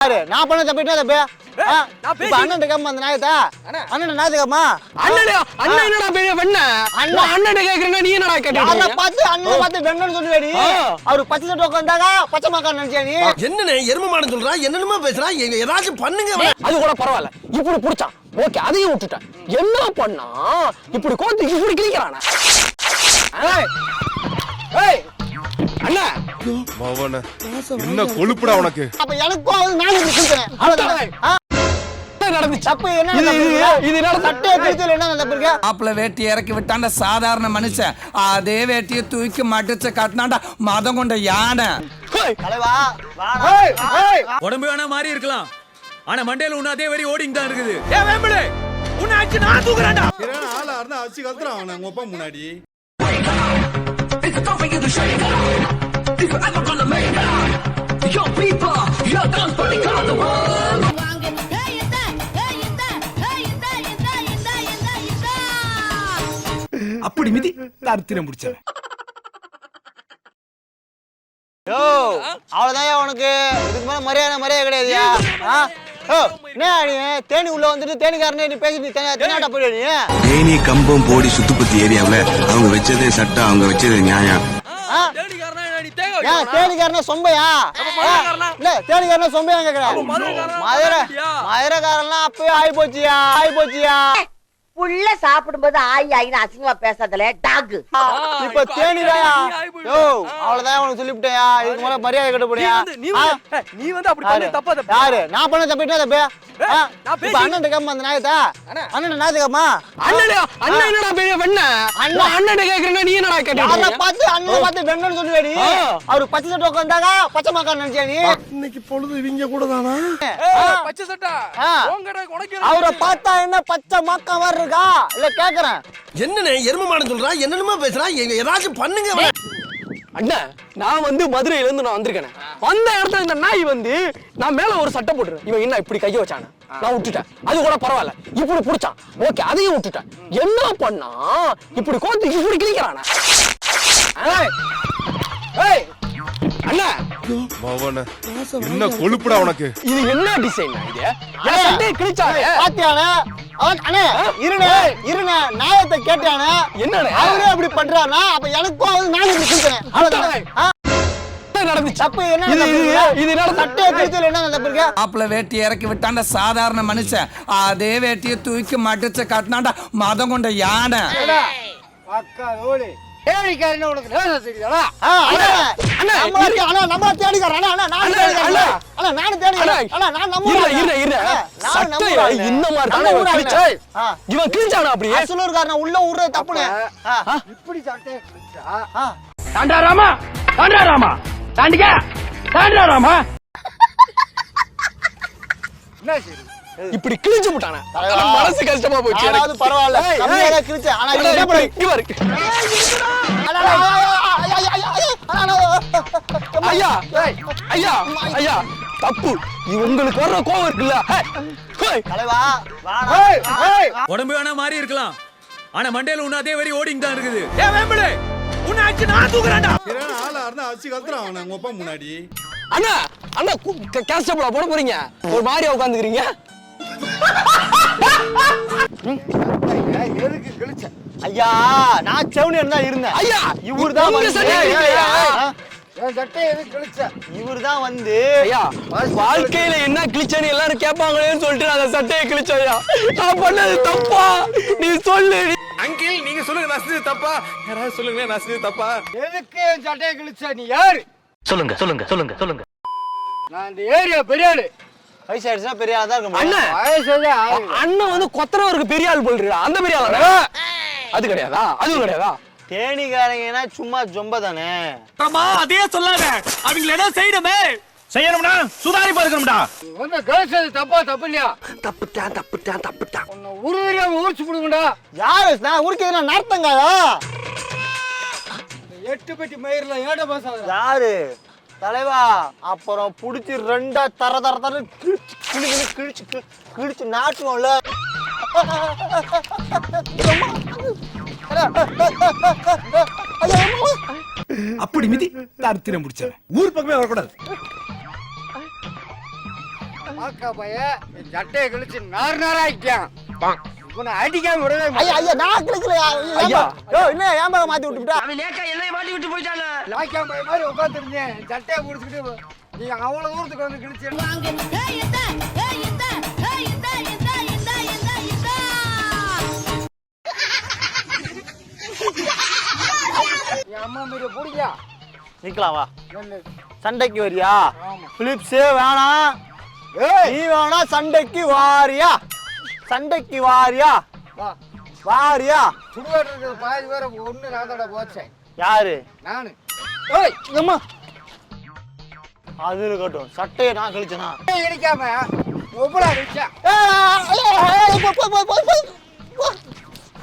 நான் பண்ண தப்பிட்டா தப்பே அண்ணன் கேட்க அந்த நாயத்தா அண்ணன் நாயத்துக்கம்மா அண்ணன் என்னடா பெரிய வெண்ண அண்ணன் கேக்குறீங்க நீ என்னடா கேட்டீங்க பார்த்து அண்ணன் பார்த்து வெண்ணன்னு சொல்லுவேடி அவரு பச்சை சட்டை உட்கார்ந்தாங்க பச்சை மாக்கா நினைச்சா நீ என்னண்ணே எருமமான சொல்றா என்னென்னமோ பேசுறா ஏதாச்சும் பண்ணுங்க அது கூட பரவாயில்ல இப்படி புடிச்சான் ஓகே அதையும் விட்டுட்டேன் என்ன பண்ணா இப்படி கோத்து இப்படி கிழிக்கிறானா அண்ணா என்ன கொழுப்புடா உனக்கு அப்ப எனக்கும் நான் இப்படி சொல்றேன் அவ்வளவுதான் மாப்பிள்ள வேட்டி இறக்கி விட்டாண்ட சாதாரண மனுஷன் அதே வேட்டியை தூக்கி மடிச்சு காட்டினாண்டா மதம் கொண்ட யானை உடம்பு வேணா மாறி இருக்கலாம் ஆனா மண்டையில உன்ன அதே வரி ஓடிங் தான் இருக்குது ஏ வேம்பளே உன்னை அடிச்சு நான் தூக்குறேன்டா ஆளா இருந்தா அடிச்சு கத்துறான் அவன உங்க அப்பா முன்னாடி அப்படி மிதி தரித்திரம் முடிச்சவன் அவ்வளவுதான் உனக்கு இதுக்கு மேல மரியாதை கிடையாதுயா தேனி உள்ள வந்துட்டு தேனிக்காரனே நீ பேசி தென்னாட்டா போயிடு தேனி கம்பம் போடி சுத்துப்பத்தி ஏரியாவில அவங்க வச்சதே சட்டம் அவங்க வச்சது நியாயம் தேனிக்காரனா சொம்பையா இல்ல தேனிக்காரனா சொம்பையா கேக்குறேன் மதுரைக்காரன்லாம் அப்பவே ஆகி போச்சியா புள்ள சாப்பிடும்போது ஆயின்னு அசிங்கமா பேசாதல டாக் இப்ப தேனிதாயா அவ்வளவுதான் உனக்கு சொல்லிவிட்டேயா இதுக்கு மேல மரியாதை கட்ட போறியா நீ வந்து அப்படி பண்ணி தப்பா யாரு நான் பண்ண தப்பிட்டா தப்பே இப்ப அண்ணன் கேட்க அந்த நாயத்தா அண்ணன் நாயத்துக்கம்மா அண்ணன் என்னடா பெரிய வெண்ண அண்ணன் கேக்குறீங்க நீ என்னடா கேட்டீங்க பார்த்து அண்ணன் பார்த்து வெண்ணன்னு சொல்லுவேடி அவரு பச்சை சட்டை உட்கார்ந்தாங்க பச்சை மாக்கா நினைச்சா நீ இன்னைக்கு பொழுது இவங்க கூட தானா பச்சை சட்டை அவரை பார்த்தா என்ன பச்சை மாக்கா மாதிரி இருக்கா இல்ல கேக்குறேன் என்னண்ணே எருமமான சொல்றா என்னென்னமோ பேசுறா ஏதாச்சும் பண்ணுங்க அண்ணா நான் வந்து மதுரையில இருந்து நான் வந்திருக்கேன் அந்த இடத்துல இந்த நாய் வந்து நான் மேல ஒரு சட்டை போட்டுறேன் இவன் என்ன இப்படி கைய வச்சானே நான் விட்டுட்டேன் அது கூட பரவாயில்ல இப்படி புடிச்சான் ஓகே அதையும் விட்டுட்டேன் என்ன பண்ணா இப்படி கோத்து இப்படி கிழிக்கிறானா அண்ணா என்ன கொழுப்புடா உனக்கு இது என்ன டிசைன் இது என் சட்டையை கிழிச்சானே பாத்தியானே அண்ணே இருனே நாயத்தை கேட்டானே என்னடா அவரே அப்படி பண்றானா அப்ப எனக்கும் நான் இப்படி சொல்றேன் அவ்வளவுதான் நடந்துச்சு தப்பு என்ன இது சட்டையை கிழிச்சல என்ன தப்பு இருக்கு மாப்பிள்ள வேட்டி இறக்கி விட்டாண்ட சாதாரண மனுஷன் அதே வேட்டியை தூக்கி மடிச்சு காட்டினாண்டா மதம் கொண்ட யானை தேடிக்காரன் உனக்கு தெரியுதா நம்ம தேடிக்காரன் நானும் தேடிக்கிறேன் நான் நம்புறேன் இந்த மாதிரி இவன் கிழிச்சானா அப்படியே அசலூர்காரன் உள்ள ஊர்றது தப்புனே இப்படி சட்டை தாண்டாராமா தாண்டிக்க தாண்டாராமா என்ன சரி இப்படி கிழிச்சு விட்டானே மனசு கஷ்டமா போச்சு அதாவது பரவாயில்ல கம்மியா கிழிச்சு ஆனா என்ன பண்ணு இவருக்கு ஐயா ஐயா ஐயா தப்பு உங்களுக்கு வர்ற கோவம் இருக்குல்ல தலைவா உடம்பு வேணா மாறி இருக்கலாம் ஆனா மண்டையில உன்ன அதே வரி ஓடிங் தான் இருக்குது ஏ வேம்பளே உன்னை அடிச்சு நான் தூக்குறேன்டா ஆளா இருந்தா அடிச்சு கத்துறான் அவன உங்க அப்பா முன்னாடி அண்ணா கான்ஸ்டபிளா போட போறீங்க ஒரு மாதிரியா உட்காந்துக்கிறீங்க எதுக்கு கிழிச்ச ஐயா நான் செவனியர் தான் இருந்தேன் ஐயா இவரு தான் இவரு தான் வந்து ஐயா வாழ்க்கையில என்ன கிழிச்சன்னு எல்லாரும் கேட்பாங்களேன்னு சொல்லிட்டு அந்த சட்டையை கிழிச்சையா நான் பண்ணது தப்பா நீ சொல்லு அங்கிள் நீங்க சொல்லுங்க நான் செஞ்சது தப்பா யாராவது சொல்லுங்க நான் செஞ்சது தப்பா எதுக்கு சட்டையை கிழிச்ச நீ யாரு சொல்லுங்க நான் இந்த ஏரியா பெரிய ஆளு வயசாயிடுச்சுனா பெரிய ஆளா தான் இருக்கும் அண்ணன் வந்து கொத்தனவருக்கு பெரிய ஆள் போல்றா அந்த பெரிய ஆளா அது கிடையாதா அதுவும் கிடையாதா தேனிக்காரங்கன்னா சும்மா ஜொம்ப தானே அதே சொல்லாத அவங்கள என்ன செய்யணும்னா சுதாரிப்பா இருக்கணும்டா வந்து கேஸ் தப்பு இல்லையா தப்புட்டான் உன்னை உருவரியாம ஊர்ச்சி புடுங்கடா யாரு நான் ஊர்க்கிறதுனா நார்த்தங்காயா 8 பெட்டி மயிர்ல ஏட பாசாத யாரு தலைவா அப்புறம் புடிச்சு ரெண்டா தர கிழிச்சு நாட்டுவோம்ல அப்படி மிதி தரித்திரம் முடிச்சவன் ஊர் பக்கமே வரக்கூடாது மாக்கா பையன் என் சட்டையை கிழிச்சு நாராயிட்டான். உன்னை அடிக்காம விடவே ஐயா ஐயா நான் கிளிக்கலையா ஐயா என்ன ஏன் மாத்தி விட்டுட்டா அவன் நேக்கா என்னைய மாட்டி விட்டு போயிட்டானே. லாய்க்காம பையன் மாதிரி உட்காந்துருந்தேன். சட்டையை முடிச்சுக்கிட்டு நீங்க அவ்வளவு தூரத்துக்கு வந்து கிழிச்சு என் அம்மா மீறி பிடிக்கா. நிக்கலாம் வா சண்டைக்கு வரியா பிலிப்ஸ் வேணாம் நீ வேணா சண்டைக்கு வாரியா சண்டைக்கு வாரியா வா வாரியா சுடுகாட்டு பாதி பேரை ஒண்ணு நான் தட போச்சேன். யாரு நானு ஏய் அம்மா அது இருக்கட்டும் சட்டையை நான் கழிச்சனா இடிக்காம ஒவ்வொரு அடிச்சா.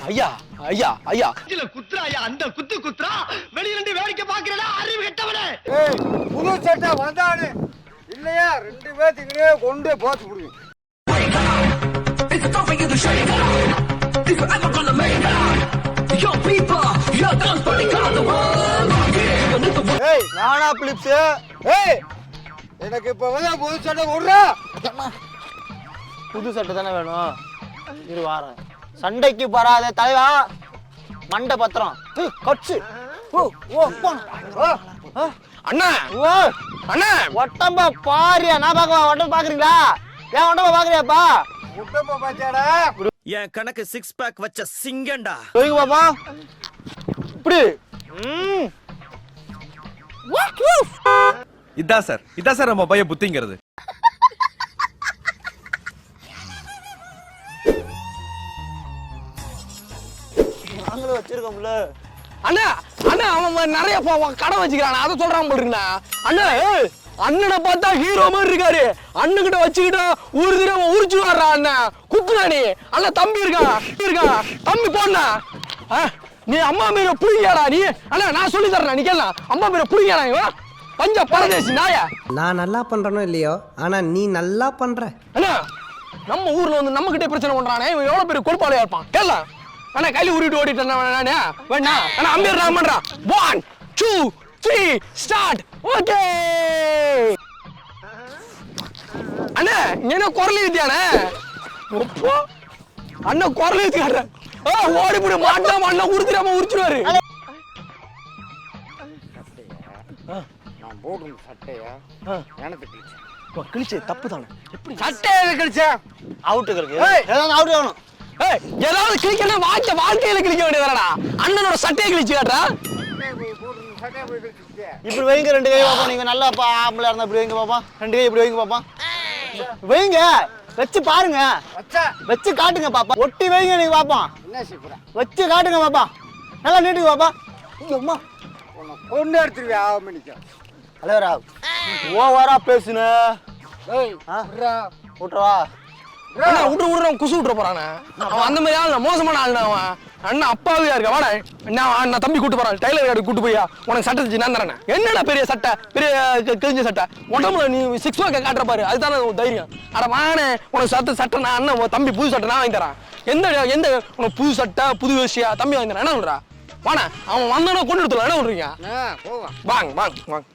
ஐயா ஐயா ஐயா குத்துறாயா அந்த குத்துறா வெளியில இருந்து வேடிக்கை பாக்குறடா அறிவு கெட்டவனே. ஏய் புது சட்டை வந்தானு இல்லையா 2 பேத்துக்கிட்டே கொண்டு போத்து புடுங்க. ஏய் நானா பிலிப்ஸ் ஏய் எனக்கு இப்ப வந்து புது சட்டை விடுறா. புது சட்டை தானே வேணும் இரு வாரேன் சண்டைக்கு வராத தலைவா மண்டை பத்திரம் கட்சு அண்ணா அண்ணா ஒட்டம்பா பாரியா நான் பாக்க ஒட்டம்பா பாக்குறீங்களா ஏன் ஒட்டம்பா பாக்குறியாப்பா முட்டப்ப பாச்சாடா. என் கணக்கு 6 பேக் வச்ச சிங்கண்டா. சொல்லுங்க பாப்பா இப்படி இதான் சார் நம்ம பையன் புத்திங்கிறது. நாங்களும் வச்சிருக்கோம்ல அண்ணா அண்ணா அவன் நிறைய கடை வச்சுக்கிறான் அதை சொல்றான் போடுறீங்களா அண்ணா அண்ணனை பார்த்தா ஹீரோ மாதிரி இருக்காரு அண்ணன்கிட்ட வச்சுக்கிட்டா ஊரு உரிச்சு வர்றா அண்ணன் குத்துனா நீ அண்ணா தம்பி இருக்கான் தம்பி போடா நீ அம்மா மீற புரியாடா நீ அண்ணா நான் சொல்லி தரேன் நீ கேளா அம்மா மீற புரியாடா இவன் பஞ்ச பரதேசி நாயா நான் நல்லா பண்றனோ இல்லையோ ஆனா நீ நல்லா பண்ற அண்ணா நம்ம ஊர்ல வந்து நம்ம கிட்டே பிரச்சனை பண்றானே இவன் எவ்வளவு பெரிய கொடுப்பாளையா இருப்பான் கேளா அண்ணா கையில உருட்டு ஓடிட்டு நானே வேணா அண்ணா அம்பீர் நான் பண்றான் 1 2 3 ஸ்டார்ட் ஓகே அண்ணா என்ன குரல் ஏத்தியானே அண்ணா குரல் ஏத்தியாரு ஓடி போடு மாட்டாம அண்ணா உருத்துறாம உரிச்சுவாரு நான் போடுற சட்டையா எனக்கு கிழிச்சு தப்பு தானே எப்படி சட்டையை கிழிச்சா அவுட் இருக்கு ஏதாவது அவுட் ஆகணும் ஏதாவது கிழிக்கணும் வாழ்க்கையில கிழிக்க வேண்டியதாடா அண்ணனோட சட்டையை கிழிச்சு காட்டுறா சட்டையை போய் கிழிச்சு இப்படி வைங்க 2 கை பாப்பா நீங்க நல்லா ஆம்பளை இருந்தா இப்படி வைங்க பாப்பா 2 கை இப்படி வைங்க பாப்பா வைங்க வச்சு பாருங்க வச்சு காட்டுங்க பாப்பா ஒட்டி வைங்க நீங்க பாப்பா என்ன சீப்புறா வச்சு காட்டுங்க பாப்பா நல்லா நீட்டுங்க பாப்பா அம்மா உன்னை கொண்டு எடுத்துருவியா மணிக்கு அலைவரா ஓவரா பேசுன ஏய் விட்டுறவா அண்ணா விட்டுற குசு விட்டுற போறானே அவன் அந்த மாதிரி ஆள் மோசமான ஆள் அவன் அண்ணா அப்பாவியா இருக்க வாடா நான் தம்பி கூட்டு போறான் டைலர் கடை கூட்டு போய்யா உனக்கு சட்டை தச்சு நான் தரேன் என்னடா பெரிய சட்டை பெரிய கிழிஞ்ச சட்டை உடம்புல நீ 6 பேக்கை காட்டுற பாரு அதுதானே தைரியம் அட வானே உனக்கு சட்டை நான் அண்ணன் தம்பி புது சட்டை நான் வாங்கி தரேன் எந்த உனக்கு புது சட்டை புது விஷயம் தம்பி வாங்கி தரேன் என்ன சொல்றா வாணா அவன் வந்தானோ கொண்டு எடுத்துல என்ன சொல்றீங்க போவான் வாங்க